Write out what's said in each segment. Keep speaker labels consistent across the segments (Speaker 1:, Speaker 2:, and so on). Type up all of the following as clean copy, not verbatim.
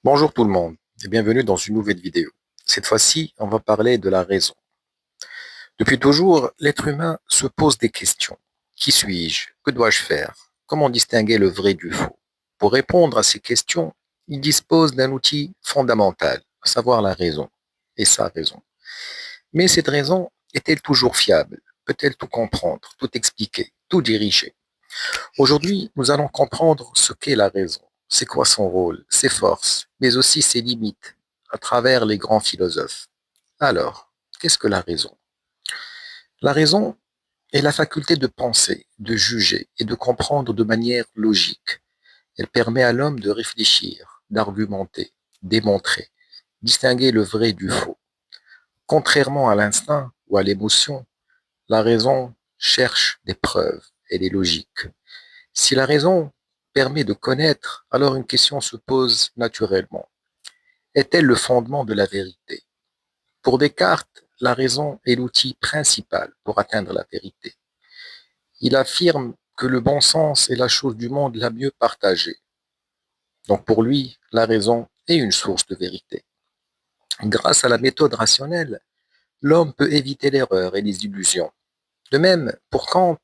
Speaker 1: Bonjour tout le monde et bienvenue dans une nouvelle vidéo. Cette fois-ci, on va parler de la raison. Depuis toujours, l'être humain se pose des questions. Qui suis-je? Que dois-je faire? Comment distinguer le vrai du faux? Pour répondre à ces questions, il dispose d'un outil fondamental, à savoir la raison et sa raison. Mais cette raison est-elle toujours fiable? Peut-elle tout comprendre, tout expliquer, tout diriger? Aujourd'hui, nous allons comprendre ce qu'est la raison, c'est quoi son rôle, ses forces, mais aussi ses limites, à travers les grands philosophes. Alors, qu'est-ce que la raison? La raison est la faculté de penser, de juger et de comprendre de manière logique. Elle permet à l'homme de réfléchir, d'argumenter, démontrer, distinguer le vrai du faux. Contrairement à l'instinct ou à l'émotion, la raison cherche des preuves, elle est logique. Si la raison permet de connaître, alors une question se pose naturellement. Est-elle le fondement de la vérité? Pour Descartes, la raison est l'outil principal pour atteindre la vérité. Il affirme que le bon sens est la chose du monde la mieux partagée. Donc pour lui, la raison est une source de vérité. Grâce à la méthode rationnelle, l'homme peut éviter l'erreur et les illusions. De même, pour Kant,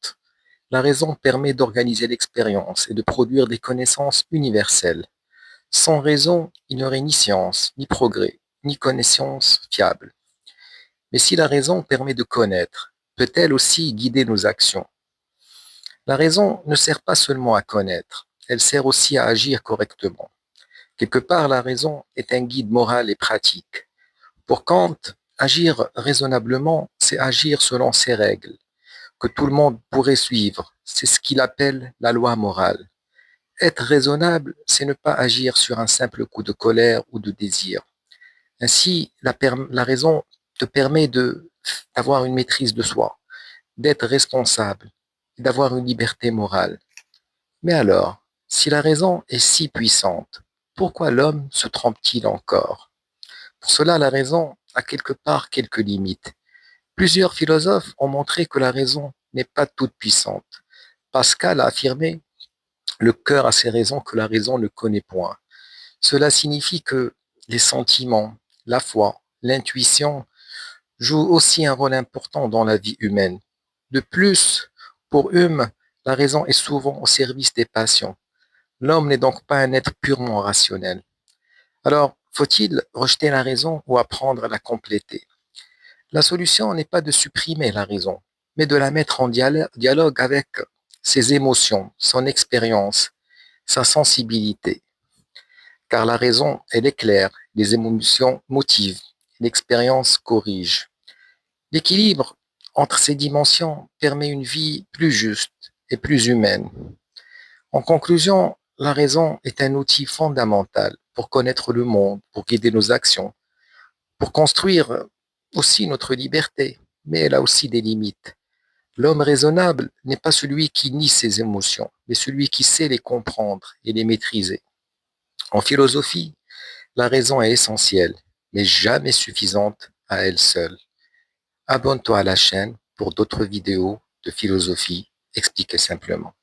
Speaker 1: la raison permet d'organiser l'expérience et de produire des connaissances universelles. Sans raison, il n'y aurait ni science, ni progrès, ni connaissance fiable. Mais si la raison permet de connaître, peut-elle aussi guider nos actions? La raison ne sert pas seulement à connaître, elle sert aussi à agir correctement. Quelque part, la raison est un guide moral et pratique. Pour Kant, agir raisonnablement, c'est agir selon ses règles, que tout le monde pourrait suivre. C'est ce qu'il appelle la loi morale. Être raisonnable, c'est ne pas agir sur un simple coup de colère ou de désir. Ainsi, la raison te permet d'avoir une maîtrise de soi, d'être responsable, d'avoir une liberté morale. Mais alors, si la raison est si puissante, pourquoi l'homme se trompe-t-il encore? Pour cela, la raison a quelque part quelques limites. Plusieurs philosophes ont montré que la raison n'est pas toute puissante. Pascal a affirmé: le cœur a ses raisons que la raison ne connaît point. Cela signifie que les sentiments, la foi, l'intuition jouent aussi un rôle important dans la vie humaine. De plus, pour Hume, la raison est souvent au service des passions. L'homme n'est donc pas un être purement rationnel. Alors, faut-il rejeter la raison ou apprendre à la compléter? La solution n'est pas de supprimer la raison, mais de la mettre en dialogue avec ses émotions, son expérience, sa sensibilité. Car la raison, elle éclaire, les émotions motivent, l'expérience corrige. L'équilibre entre ces dimensions permet une vie plus juste et plus humaine. En conclusion, la raison est un outil fondamental pour connaître le monde, pour guider nos actions, pour construire aussi notre liberté, mais elle a aussi des limites. L'homme raisonnable n'est pas celui qui nie ses émotions, mais celui qui sait les comprendre et les maîtriser. En philosophie, la raison est essentielle, mais jamais suffisante à elle seule. Abonne-toi à la chaîne pour d'autres vidéos de philosophie expliquées simplement.